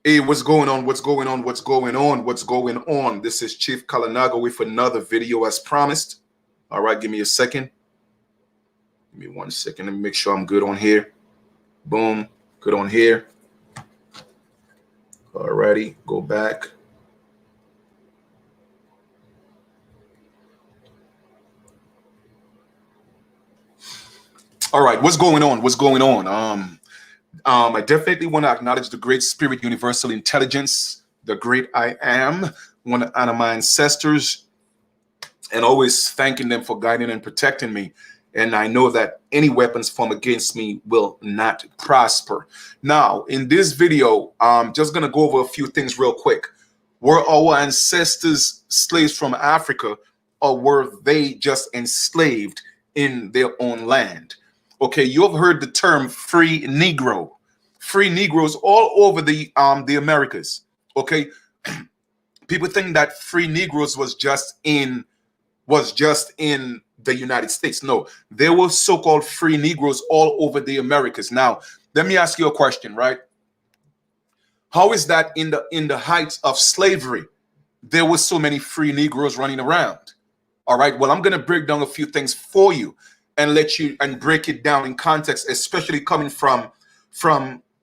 Hey, what's going on? What's going on? What's going on? What's going on? This is Chief Kalanaga with another video as promised. All right, give me a second. Give me 1 second. Let me make sure I'm good on here. Boom, good on here. Alrighty, go back. All right, what's going on? What's going on? I definitely want to acknowledge the great spirit, universal intelligence, the great I am, one to honor my ancestors, and always thanking them for guiding and protecting me. And I know that any weapons formed against me will not prosper. Now, in this video, I'm just going to go over a few things real quick. Were our ancestors slaves from Africa, or were they just enslaved in their own land? Okay, you have heard the term free Negro. Free Negroes all over the Americas. Okay, people think that free Negroes was just in the United States. No, there were so-called free Negroes all over the Americas. Now, let me ask you a question, right? How is that in the height of slavery, there were so many free Negroes running around? All right, well, I'm going to break down a few things for you and break it down in context, especially coming from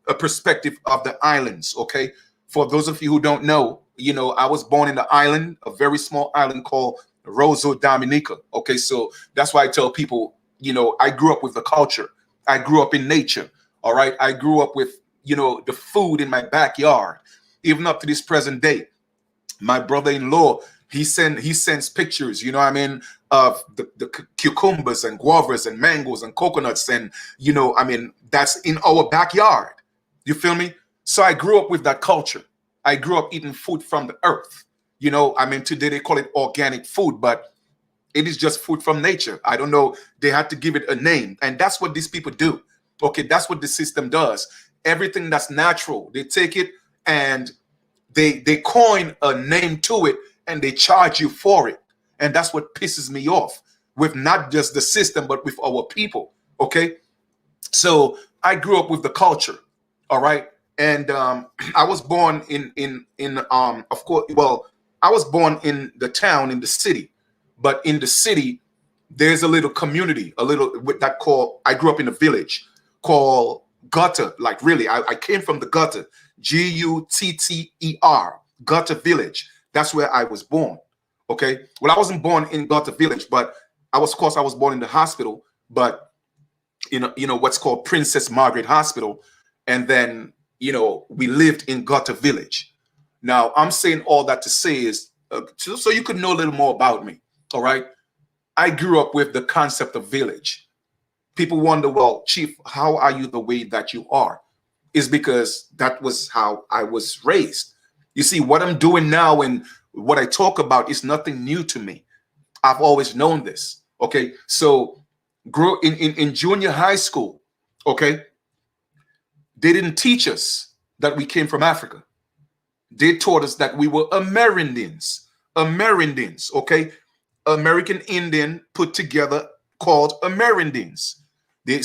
a perspective of the islands. Okay, for those of you who don't know, I was born in the island, a very small island called Dominica. Okay, so that's why I tell people, I grew up with the culture. I grew up in nature. All right, I grew up with the food in my backyard. Even up to this present day, my brother-in-law, he sends pictures, of the cucumbers and guavas and mangoes and coconuts, and that's in our backyard. You feel me? So I grew up with that culture. I grew up eating food from the earth. Today they call it organic food, but it is just food from nature. I don't know. They had to give it a name. And that's what these people do. Okay, that's what the system does. Everything that's natural, they take it and they coin a name to it and they charge you for it. And that's what pisses me off with not just the system, but with our people. Okay, so I grew up with the culture. All right. And I was born of course, well, I was born in the town, in the city, but in the city, there's a little community, I grew up in a village called Gutter. Like really, I came from the gutter, Gutter, Gutter Village. That's where I was born. Okay. Well, I wasn't born in Gutter Village, but I was born in the hospital, but what's called Princess Margaret Hospital. And then, we lived in Gutter Village. Now, I'm saying all that to say is so you could know a little more about me. All right. I grew up with the concept of village. People wonder, well, Chief, how are you the way that you are? Is because that was how I was raised. You see, what I'm doing now and what I talk about is nothing new to me. I've always known this. Okay. So grow in junior high school. Okay. They didn't teach us that we came from Africa. They taught us that we were Amerindians, okay? American Indian put together called Amerindians. I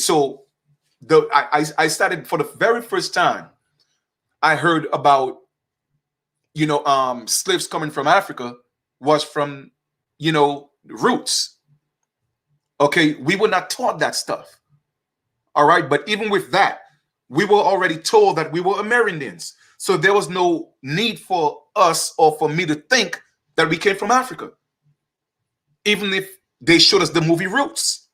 started for the very first time. I heard about, slaves coming from Africa was from, roots. Okay, we were not taught that stuff. All right, but even with that, we were already told that we were Amerindians. So there was no need for us or for me to think that we came from Africa. Even if they showed us the movie Roots,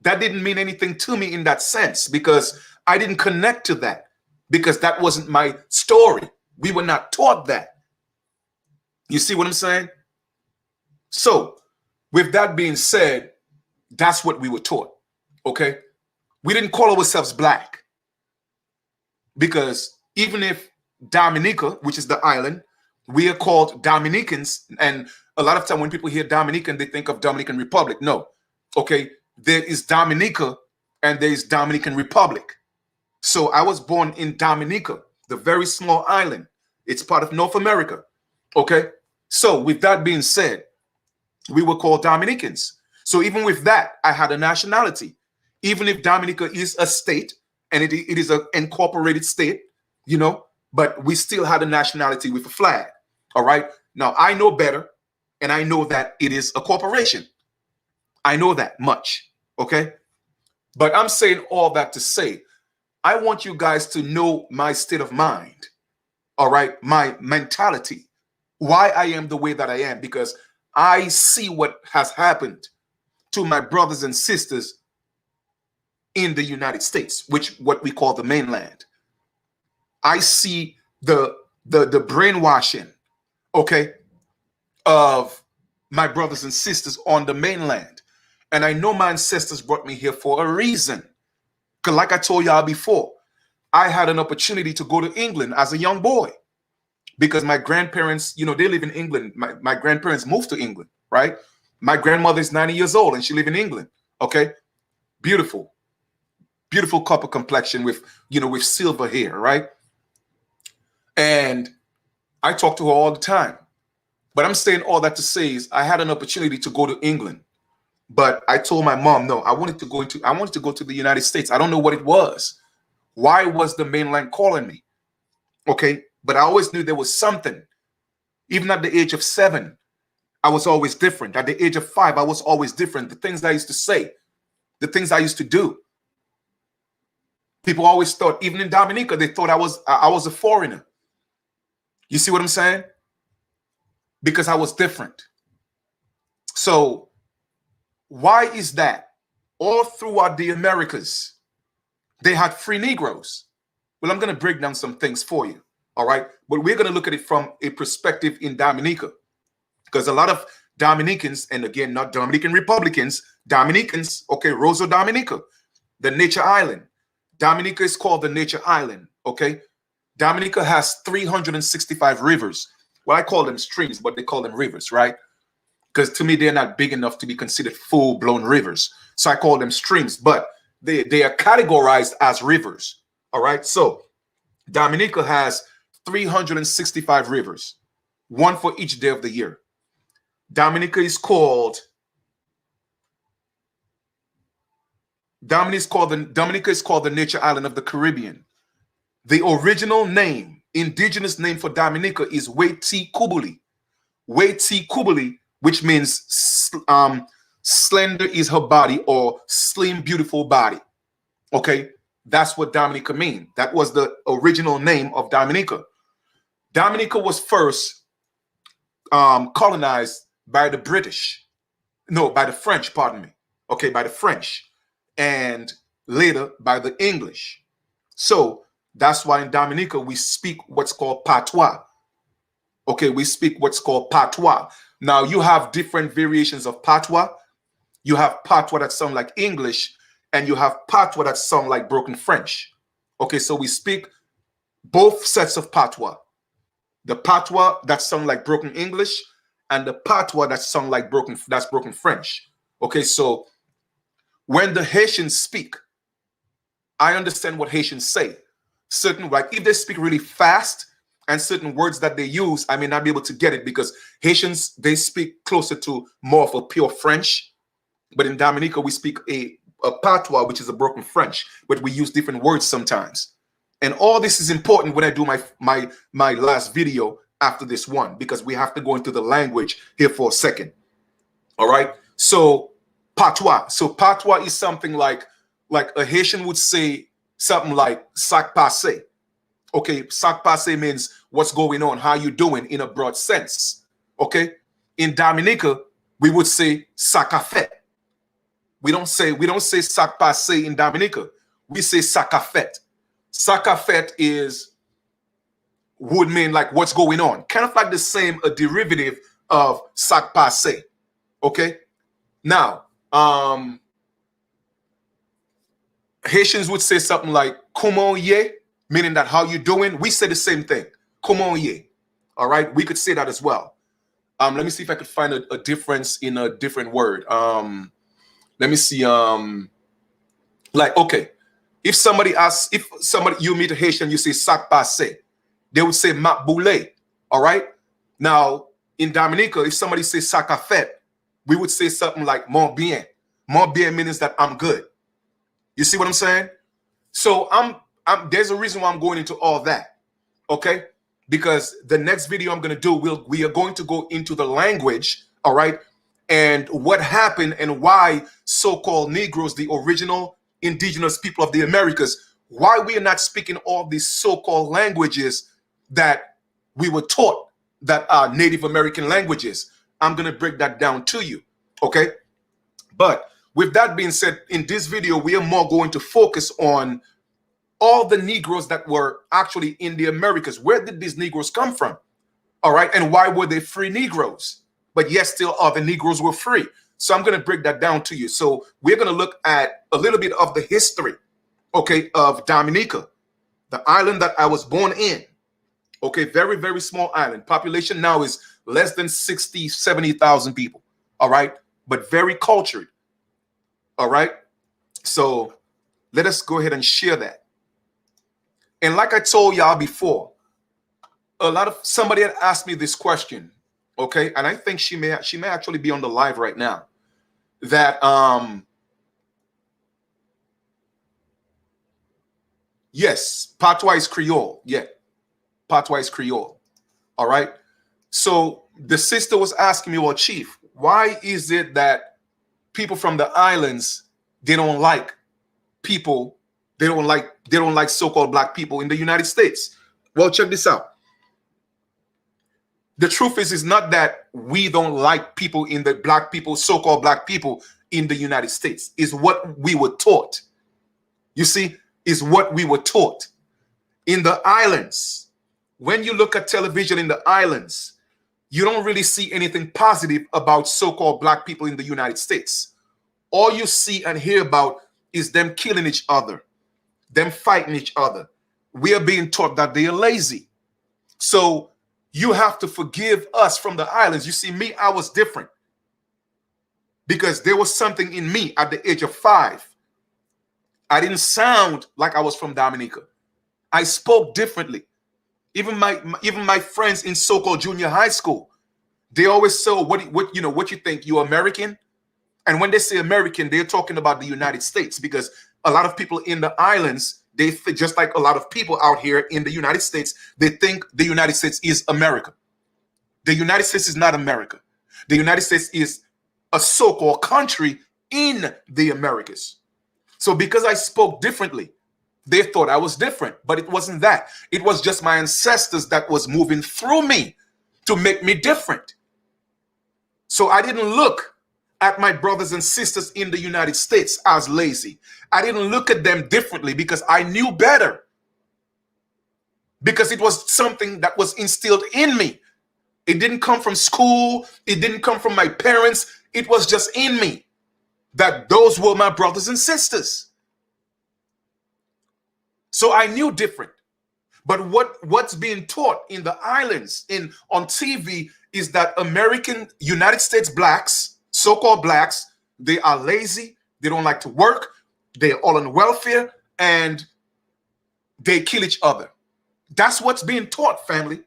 that didn't mean anything to me in that sense because I didn't connect to that because that wasn't my story. We were not taught that. You see what I'm saying? So with that being said, that's what we were taught. Okay. We didn't call ourselves black because even if Dominica, which is the island, we are called Dominicans. And a lot of time when people hear Dominican, they think of Dominican Republic. No. Okay. There is Dominica and there is Dominican Republic. So I was born in Dominica, the very small island. It's part of North America. Okay. So with that being said, we were called Dominicans. So even with that, I had a nationality. Even if Dominica is a state and it is an incorporated state, but we still had a nationality with a flag. All right. Now I know better, and I know that it is a corporation. I know that much. Okay. But I'm saying all that to say, I want you guys to know my state of mind. All right. My mentality, why I am the way that I am, because I see what has happened to my brothers and sisters in the United States, which what we call the mainland. I see the brainwashing, okay, of my brothers and sisters on the mainland. And I know my ancestors brought me here for a reason. Because like I told y'all before, I had an opportunity to go to England as a young boy because my grandparents, you know, they live in England. My grandparents moved to England, right? My grandmother is 90 years old and she lives in England, okay? Beautiful. Beautiful copper complexion with, you know, with silver hair, right? And I talk to her all the time. But I'm saying all that to say is I had an opportunity to go to England. But I told my mom, no, I wanted to go to the United States. I don't know what it was. Why was the mainland calling me? Okay. But I always knew there was something. Even at the age of 7, I was always different. At the age of 5, I was always different. The things I used to say, the things I used to do. People always thought, even in Dominica, they thought I was a foreigner. You see what I'm saying? Because I was different. So why is that? All throughout the Americas, they had free Negroes. Well, I'm going to break down some things for you. All right. But we're going to look at it from a perspective in Dominica, because a lot of Dominicans, and again, not Dominican Republicans, Dominicans, okay, Rosa Dominica, the nature island. Dominica is called the nature island. Okay. Dominica has 365 rivers. Well, I call them streams, but they call them rivers, right? Because to me, they're not big enough to be considered full-blown rivers. So I call them streams, but they are categorized as rivers. All right. So Dominica has 365 rivers, one for each day of the year. Dominica is called the nature island of the Caribbean. The original name, indigenous name for Dominica is Weti Kubuli. Weti Kubuli, which means slender is her body, or slim, beautiful body. Okay, that's what Dominica means. That was the original name of Dominica. Dominica was first colonized by the British. No, by the French, pardon me. Okay, by the French. And later by the English. So that's why in Dominica we speak what's called patois. Okay, we speak what's called patois. Now you have different variations of patois. You have patois that sound like English, and you have patois that sound like broken French. Okay, so we speak both sets of patois. The patois that sound like broken English, and the patois that sound like broken French. Okay, so when the Haitians speak, I understand what Haitians say. Certain, like if they speak really fast and certain words that they use, I may not be able to get it, because Haitians, they speak closer to more of a pure French. But in Dominica, we speak a patois, which is a broken French, but we use different words sometimes. And all this is important when I do my last video after this one, because we have to go into the language here for a second. All right. So patois. So patois is something like a Haitian would say something like sac passe. Okay, sac passe means what's going on, how you doing, in a broad sense. Okay. In Dominica, we would say sac a fait. We don't say sac passe in Dominica. We say sac a fait. Sac a fait would mean like what's going on. Kind of like the same, a derivative of sac passe. Okay. Now, Haitians would say something like comment ye, meaning that how you doing. We say the same thing. Comment ye. All right. We could say that as well. Let me see if I could find a difference in a different word. Let me see. Like, okay. If you meet a Haitian, you say sac passe, they would say mat boule. All right. Now, in Dominica, if somebody says sac a fait, we would say something like mon bien. Mon bien means that I'm good. You see what I'm saying? So there's a reason why I'm going into all that. okay? Because the next video I'm going to do, we are going to go into the language, all right? And what happened and why so-called Negroes, the original indigenous people of the Americas, why we are not speaking all these so-called languages that we were taught that are Native American languages. I'm going to break that down to you, okay? But with that being said, in this video, we are more going to focus on all the Negroes that were actually in the Americas. Where did these Negroes come from? All right. And why were they free Negroes? But yet still other Negroes were free. So I'm going to break that down to you. So we're going to look at a little bit of the history, okay, of Dominica, the island that I was born in. Okay, very, very small island. Population now is less than 60, 70,000 people. All right. But very cultured. All right. So let us go ahead and share that. And like I told y'all before, somebody had asked me this question, okay, and I think she may actually be on the live right now. That yes, patois is Creole, yeah, patois is Creole. All right. So the sister was asking me, well, Chief, why is it that people from the islands, they don't like people? They don't like so-called black people in the United States. Well, check this out. The truth is not that we don't like people in the black people, so-called black people in the United States. Is what we were taught. You see, is what we were taught. In the islands, when you look at television in the islands, you don't really see anything positive about so-called black people in the United States. All you see and hear about is them killing each other, them fighting each other. We are being taught that they are lazy. So you have to forgive us from the islands. You see, me, I was different because there was something in me at the age of 5. I didn't sound like I was from Dominica. I spoke differently. Even my friends in so-called junior high school, they always say, what you think, you American? And when they say American, they're talking about the United States, because a lot of people in the islands, they just like a lot of people out here in the United States, they think the United States is America. The United States is not America. The United States is a so-called country in the Americas. So because I spoke differently, they thought I was different, but it wasn't that. It was just my ancestors that was moving through me to make me different. So I didn't look at my brothers and sisters in the United States as lazy. I didn't look at them differently because I knew better. Because it was something that was instilled in me. It didn't come from school. It didn't come from my parents. It was just in me that those were my brothers and sisters. So I knew different. But what's being taught in the islands, on TV, is that American United States blacks, so-called blacks, they are lazy, they don't like to work, they're all on welfare, and they kill each other. That's what's being taught, family.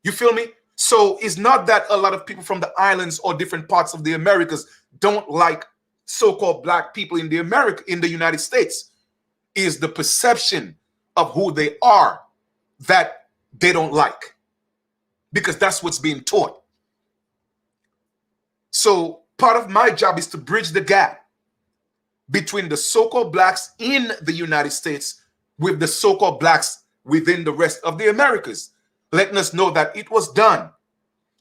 You feel me? So it's not that a lot of people from the islands or different parts of the Americas don't like so-called black people in the United States. Is the perception of who they are that they don't like, because that's what's being taught. So part of my job is to bridge the gap between the so-called blacks in the United States with the so-called blacks within the rest of the Americas, letting us know that it was done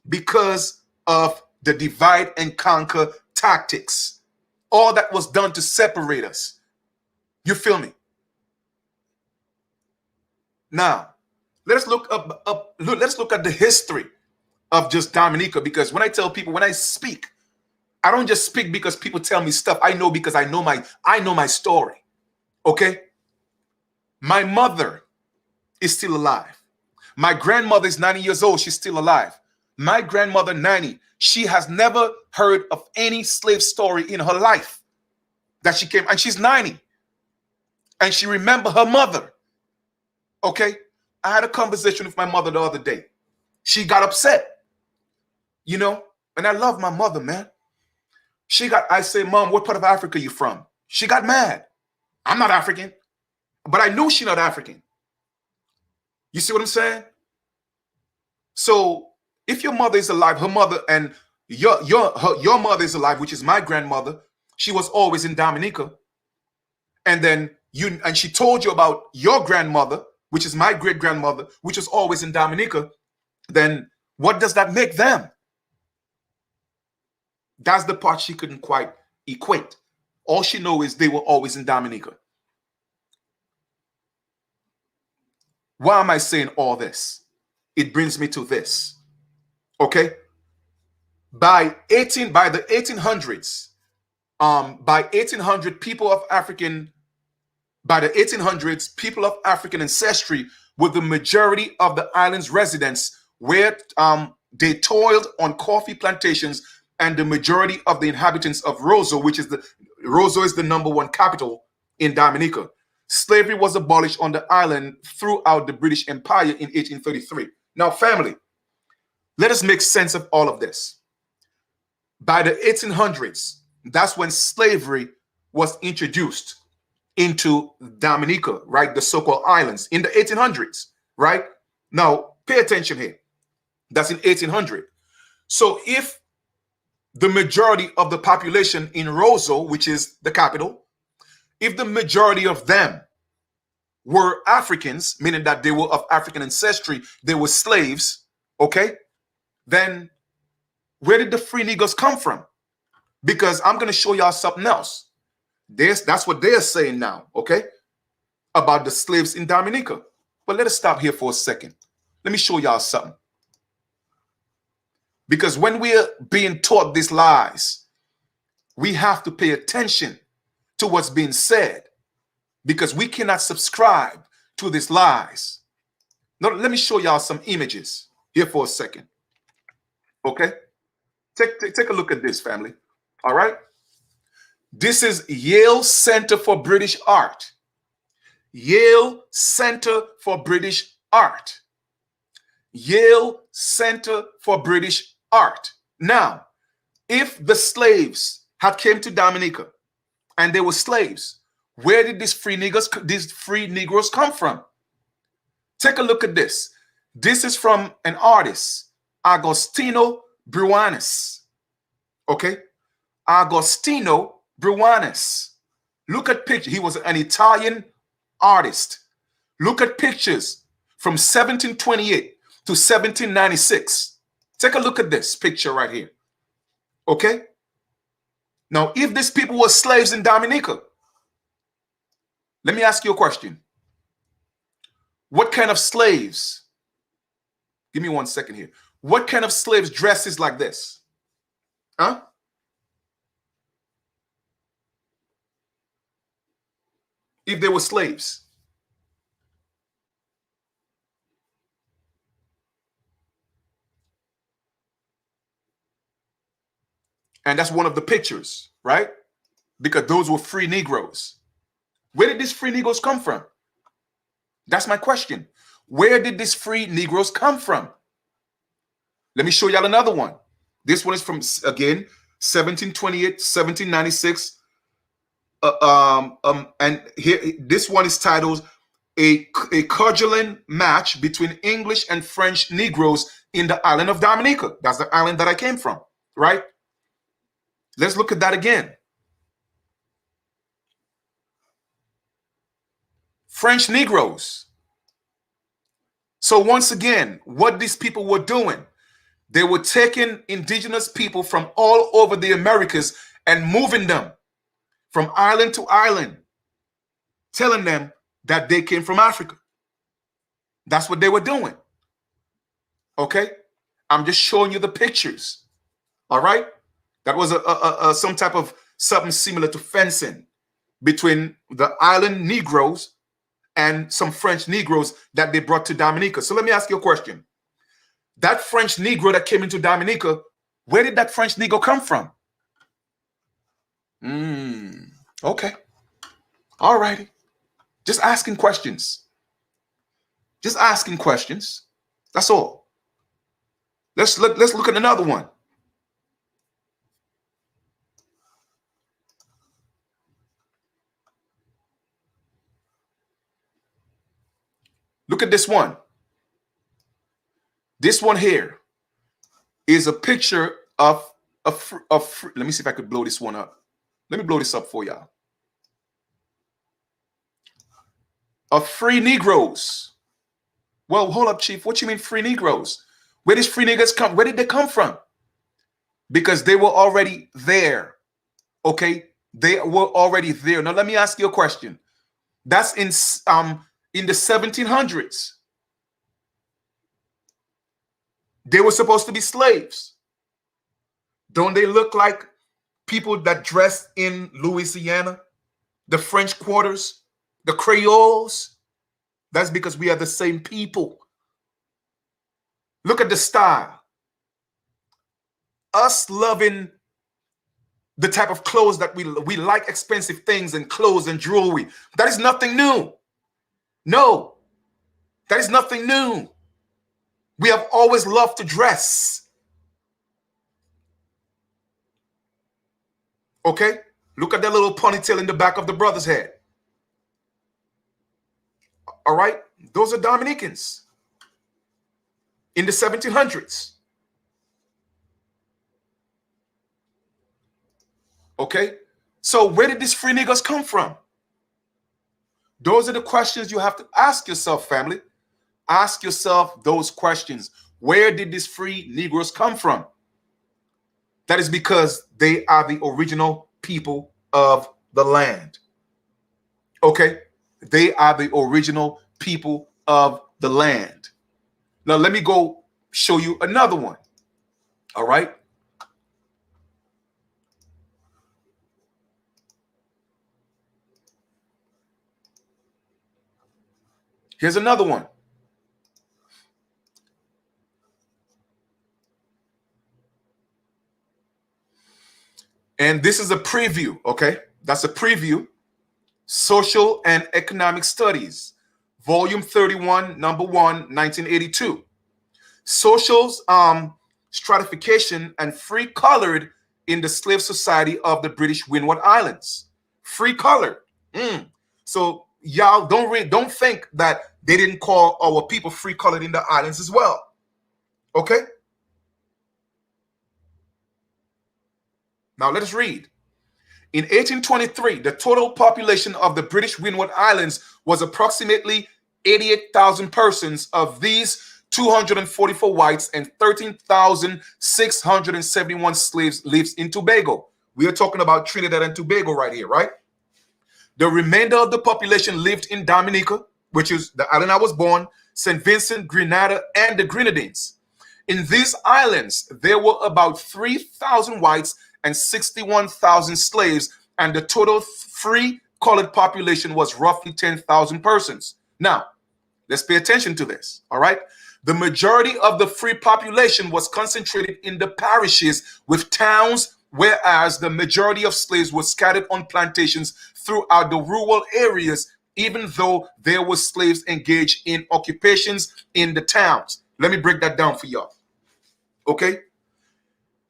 because of the divide and conquer tactics. All that was done to separate us. You feel me? Now, let's look at the history of just Dominica, because when I tell people, when I speak, I don't just speak because people tell me stuff. I know because I know my story. Okay? My mother is still alive. My grandmother is 90 years old. She's still alive. My grandmother, 90, she has never heard of any slave story in her life that she came, and she's 90. And she remember her mother. Okay? I had a conversation with my mother the other day. She got upset, and I love my mother, man. I say, Mom, what part of Africa you from? She got mad. I'm not African, but I knew she's not African. You see what I'm saying? So if your mother is alive, her mother and your mother is alive, which is my grandmother, she was always in Dominica, and then she told you about your grandmother, which is my great grandmother, which was always in Dominica, then what does that make them? That's the part she couldn't quite equate. All she knows is they were always in Dominica. Why am I saying all this? It brings me to this. Okay? By the 1800s, by 1800, by the 1800s, people of African ancestry were the majority of the island's residents, where they toiled on coffee plantations, and the majority of the inhabitants of Roseau, Roseau is the #1 capital in Dominica. Slavery was abolished on the island throughout the British Empire in 1833. Now, family, let us make sense of all of this. By the 1800s, that's when slavery was introduced into Dominica, right? The so-called islands in the 1800s, right? Now, pay attention here. That's in 1800. So if the majority of the population in Roseau, which is the capital, if the majority of them were Africans, meaning that they were of African ancestry, they were slaves, okay, then where did the free Negroes come from? Because I'm going to show y'all something else. That's what they're saying now, okay, about the slaves in Dominica. But let us stop here for a second. Let me show y'all something. Because when we're being taught these lies, we have to pay attention to what's being said, because we cannot subscribe to these lies. Now, let me show y'all some images here for a second. Okay? Take a look at this, family. All right? This is Yale Center for British Art. Yale Center for British Art. Yale Center for British Art. Now, if the slaves had came to Dominica and they were slaves, where did these free Negroes come from? Take a look at this. This is from an artist, Agostino Bruanis. Okay? Agostino Bruanis. Look at pictures. He was an Italian artist. Look at pictures from 1728 to 1796. Take a look at this picture right here. Okay? Now, if these people were slaves in Dominica, let me ask you a question. What kind of slaves? Give me 1 second here. What kind of slaves dresses like this? Huh? If they were slaves. And that's one of the pictures, right? Because those were free Negroes. Where did these free Negroes come from? That's my question. Where did these free Negroes come from? Let me show y'all another one. This one is from, again, 1728, 1796. And here, this one is titled a cordial match between English and French Negroes in the island of Dominica. That's the island that I came from, right? Let's look at that again. French Negroes. So once again, what these people were doing, they were taking indigenous people from all over the Americas and moving them from island to island, telling them that they came from Africa. That's what they were doing. Okay? I'm just showing you the pictures. All right? That was some type of something similar to fencing between the island Negroes and some French Negroes that they brought to Dominica. So let me ask you a question. That French Negro that came into Dominica, where did that French Negro come from? Okay. All righty. Just asking questions. Just asking questions. That's all. Let's look at another one. Look at this one. This one here is a picture of let me see if I could blow this one up. Let me blow this up for y'all. Of free Negroes. Well, hold up, Chief. What you mean free Negroes? Where did free niggas come? Where did they come from? Because they were already there. Okay, they were already there. Now let me ask you a question. That's in the 1700s. They were supposed to be slaves. Don't they look like people that dressed in Louisiana, the French Quarters, the Creoles? That's because we are the same people. Look at the style. Us loving the type of clothes that we like, expensive things and clothes and jewelry. That is nothing new. No, that is nothing new. We have always loved to dress. Okay? Look at that little ponytail in the back of the brother's head. All right? Those are Dominicans in the 1700s. Okay? So where did these free niggas come from? Those are the questions you have to ask yourself, family. Ask yourself those questions. Where did these free Negroes come from? That is because they are the original people of the land. Okay? They are the original people of the land. Now, let me go show you another one. All right? Here's another one. And this is a preview, okay? That's a preview. Social and Economic Studies, Volume 31, Number 1, 1982. Socials, stratification, and free colored in the slave society of the British Windward Islands. Free colored. So y'all don't think that they didn't call our people free colored in the islands as well. Okay? Now let us read. In 1823, the total population of the British Windward Islands was approximately 88,000 persons. Of these, 244 whites and 13,671 slaves lives in Tobago. We are talking about Trinidad and Tobago right here, right? The remainder of the population lived in Dominica, which is the island I was born, St. Vincent, Grenada, and the Grenadines. In these islands, there were about 3,000 whites and 61,000 slaves, and the total free colored population was roughly 10,000 persons. Now, let's pay attention to this, all right? The majority of the free population was concentrated in the parishes with towns, whereas the majority of slaves were scattered on plantations throughout the rural areas, even though there were slaves engaged in occupations in the towns. Let me break that down for y'all, okay?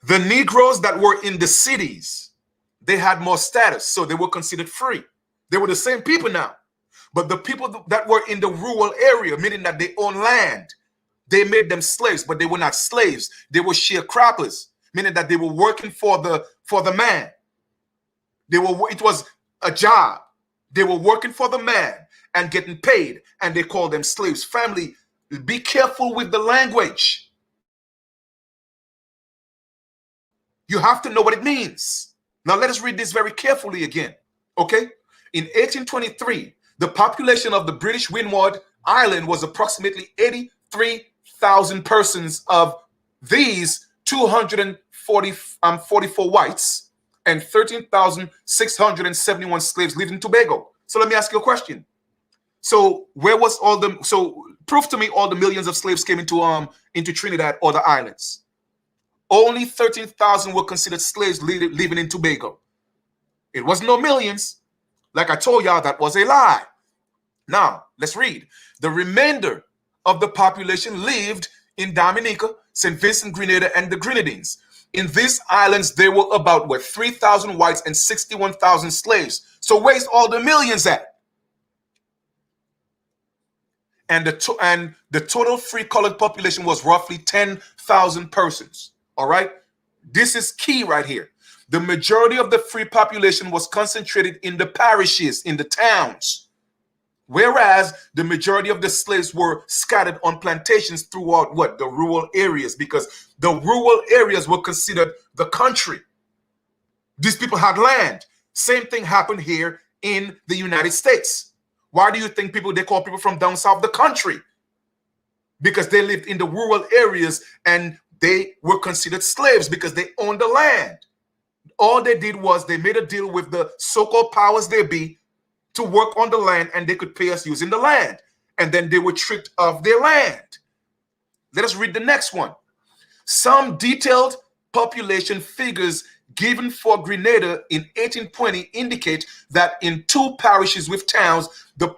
The Negroes that were in the cities, they had more status, so they were considered free. They were the same people now. But the people that were in the rural area, meaning that they own land, they made them slaves, but they were not slaves. They were sharecroppers, meaning that they were working for the man. It was a job. They were working for the man and getting paid, and they called them slaves. Family, be careful with the language. You have to know what it means. Now let us read this very carefully again. Okay? In 1823, the population of the British Windward Island was approximately 83,000 persons. Of these, 244 whites and 13,671 slaves lived in Tobago. So let me ask you a question. So prove to me all the millions of slaves came into Trinidad or the islands. Only 13,000 were considered slaves living in Tobago. It was no millions. Like I told y'all, that was a lie. Now, let's read. The remainder of the population lived in Dominica, St. Vincent, Grenada, and the Grenadines. In these islands, there were about 3,000 whites and 61,000 slaves. So where's all the millions at? and the total free colored population was roughly 10,000 persons. All right, this is key right here. The majority of the free population was concentrated in the parishes, in the towns, whereas the majority of the slaves were scattered on plantations throughout the rural areas, because the rural areas were considered the country. These people had land. Same thing happened here in the United States. Why do you think they call people from down south the country? Because they lived in the rural areas and they were considered slaves because they owned the land. All they did was they made a deal with the so-called powers there be to work on the land, and they could pay us using the land. And then they were tricked of their land. Let us read the next one. Some detailed population figures given for Grenada in 1820 indicate that in 2 parishes with towns, the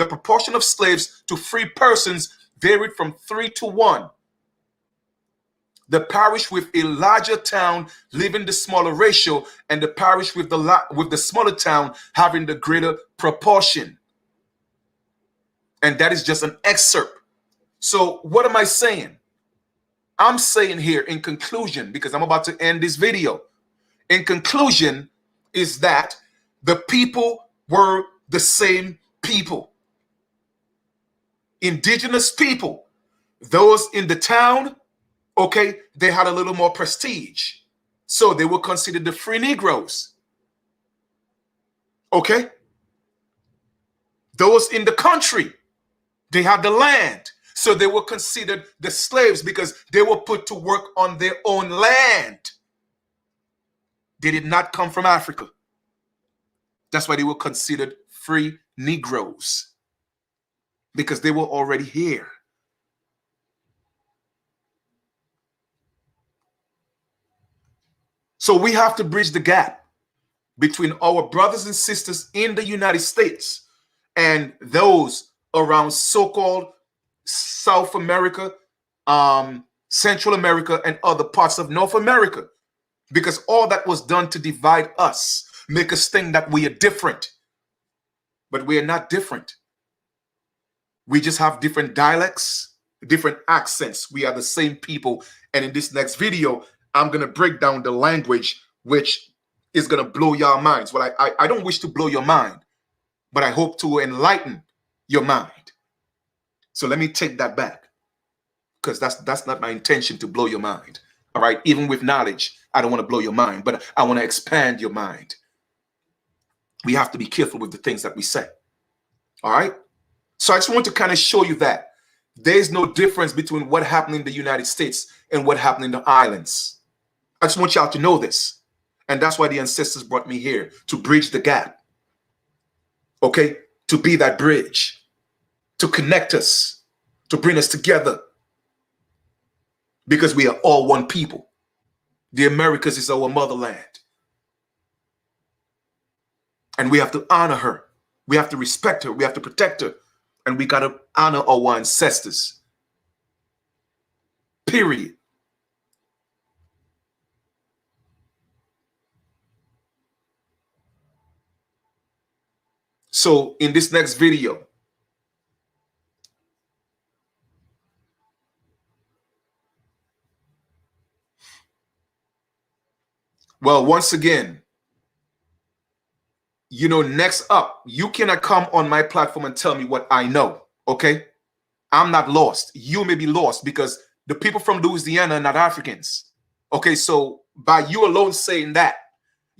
proportion of slaves to free persons varied from 3 to 1. The parish with a larger town living the smaller ratio, and the parish with the smaller town having the greater proportion. And that is just an excerpt. So what am I saying? I'm saying here in conclusion, because I'm about to end this video, in conclusion is that the people were the same people. Indigenous people, those in the town, okay, they had a little more prestige. So they were considered the free Negroes. Okay? Those in the country, they had the land. So they were considered the slaves because they were put to work on their own land. They did not come from Africa. That's why they were considered free Negroes, because they were already here. So we have to bridge the gap between our brothers and sisters in the United States and those around so-called South America, Central America, and other parts of North America, because all that was done to divide us, make us think that we are different. But we are not different. We just have different dialects, different accents. We are the same people. And in this next video, I'm going to break down the language, which is going to blow your minds. Well, I don't wish to blow your mind, but I hope to enlighten your mind. So let me take that back, because that's not my intention, to blow your mind. All right. Even with knowledge, I don't want to blow your mind, but I want to expand your mind. We have to be careful with the things that we say. All right. So I just want to kind of show you that there's no difference between what happened in the United States and what happened in the islands. I just want y'all to know this. And that's why the ancestors brought me here, to bridge the gap. Okay. To be that bridge, to connect us, to bring us together, because we are all one people. The Americas is our motherland. And we have to honor her. We have to respect her. We have to protect her. And we got to honor our ancestors. Period. So in this next video, well, once again, next up, you cannot come on my platform and tell me what I know, okay? I'm not lost. You may be lost because the people from Louisiana are not Africans. Okay, so by you alone saying that,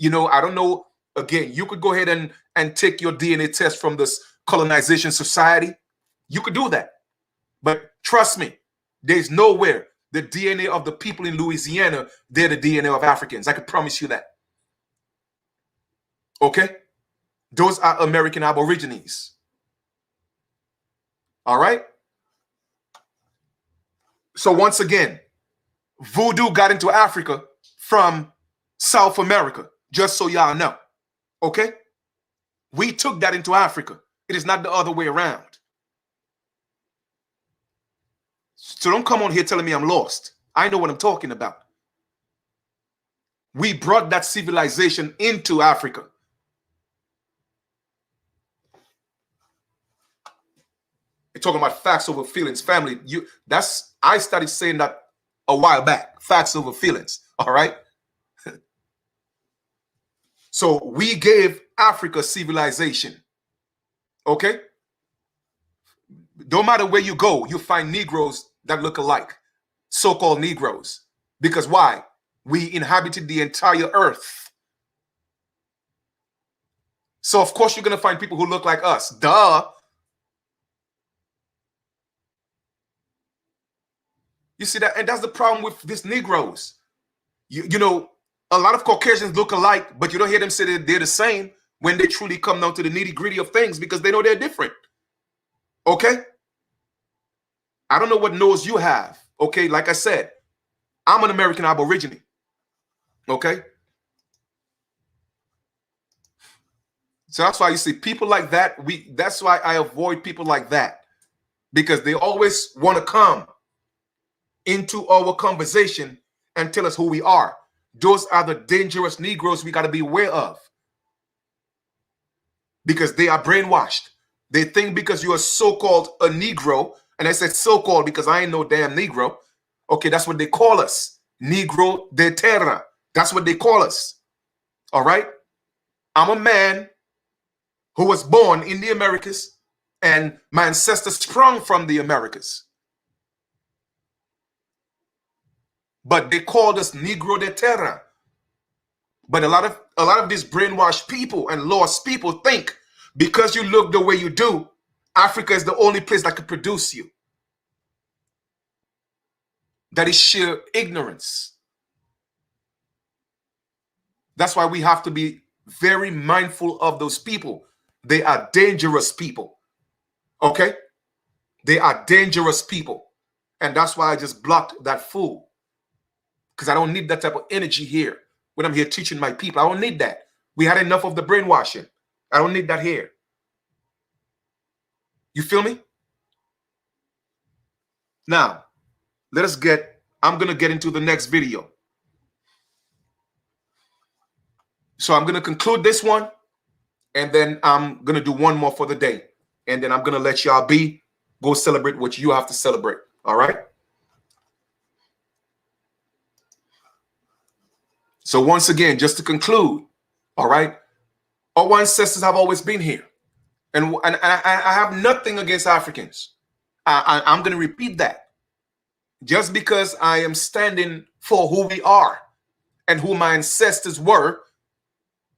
I don't know, again, you could go ahead and take your DNA test from this colonization society. You could do that. But trust me, there's nowhere the DNA of the people in Louisiana, they're the DNA of Africans. I can promise you that. Okay? Those are American Aborigines. All right? So once again, voodoo got into Africa from South America, just so y'all know. Okay? We took that into Africa. It is not the other way around. So don't come on here telling me I'm lost. I know what I'm talking about. We brought that civilization into Africa. talking about facts over feelings, family. I started saying that a while back. Facts over feelings. All right. So we gave Africa civilization. Okay. Don't matter where you go, you find Negroes that look alike, so-called Negroes. Because why? We inhabited the entire earth. So of course you're gonna find people who look like us. Duh. You see that? And that's the problem with these Negroes. You know, a lot of Caucasians look alike, but you don't hear them say that they're the same when they truly come down to the nitty-gritty of things because they know they're different. Okay? I don't know what nose you have. Okay, like I said, I'm an American Aborigine. Okay? So that's why you see people like that. That's why I avoid people like that. Because they always want to come into our conversation and tell us who we are. Those are the dangerous Negroes we got to be aware of. Because they are brainwashed. They think because you are so-called a Negro, and I said so-called because I ain't no damn Negro. Okay, that's what they call us. Negro de terra. That's what they call us. All right? I'm a man who was born in the Americas, and my ancestors sprung from the Americas. But they called us Negro de terra. But a lot of these brainwashed people and lost people think because you look the way you do, Africa is the only place that could produce you. That is sheer ignorance. That's why we have to be very mindful of those people. They are dangerous people. Okay? They are dangerous people. And that's why I just blocked that fool. Because I don't need that type of energy here when I'm here teaching my people. I don't need that. We had enough of the brainwashing. I don't need that here. You feel me? Now, I'm going to get into the next video. So I'm going to conclude this one, and then I'm going to do one more for the day. And then I'm going to let y'all go celebrate what you have to celebrate. All right? So once again, just to conclude, all right, our ancestors have always been here. And I have nothing against Africans. I'm going to repeat that. Just because I am standing for who we are and who my ancestors were,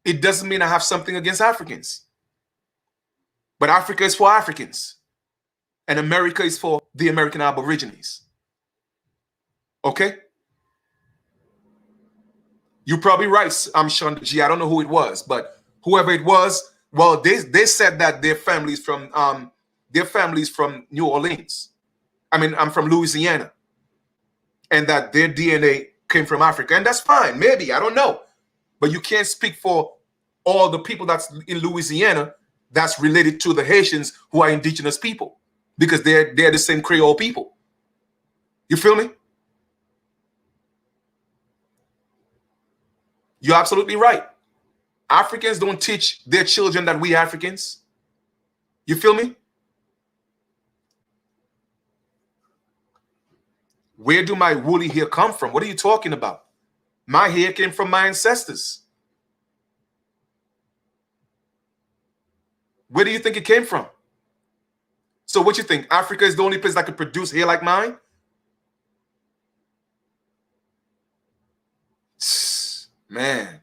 it doesn't mean I have something against Africans. But Africa is for Africans. And America is for the American Aborigines. Okay? You're probably right, I'm Sean G. I don't know who it was, but whoever it was, well, they said that their families from New Orleans. I mean, I'm from Louisiana. And that their DNA came from Africa. And that's fine, maybe, I don't know. But you can't speak for all the people that's in Louisiana that's related to the Haitians who are indigenous people. Because they're the same Creole people. You feel me? You're absolutely right. Africans don't teach their children that we Africans. You feel me? Where do my woolly hair come from? What are you talking about? My hair came from my ancestors. Where do you think it came from? So what you think? Africa is the only place that could produce hair like mine? Man.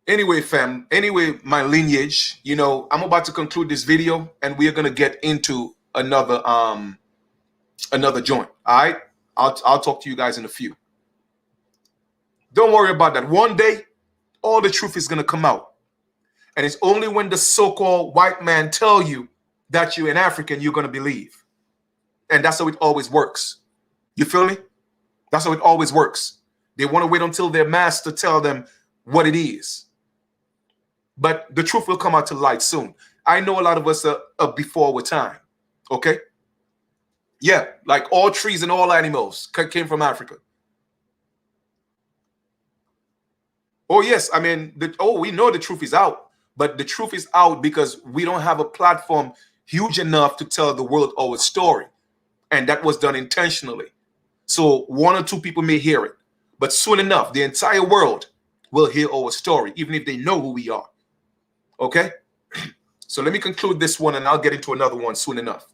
Anyway, fam. Anyway, my lineage, you know, I'm about to conclude this video and we are going to get into another joint. All right? I'll talk to you guys in a few. Don't worry about that. One day, all the truth is going to come out. And it's only when the so-called white man tell you that you're an African, you're going to believe. And that's how it always works. You feel me? That's how it always works. They want to wait until their master tell them what it is. But the truth will come out to light soon. I know a lot of us are before our time. Okay? Yeah, like all trees and all animals came from Africa. Oh, yes. I mean, we know the truth is out. But the truth is out because we don't have a platform huge enough to tell the world our story. And that was done intentionally. So one or two people may hear it, but soon enough, the entire world will hear our story, even if they know who we are. Okay? So let me conclude this one and I'll get into another one soon enough.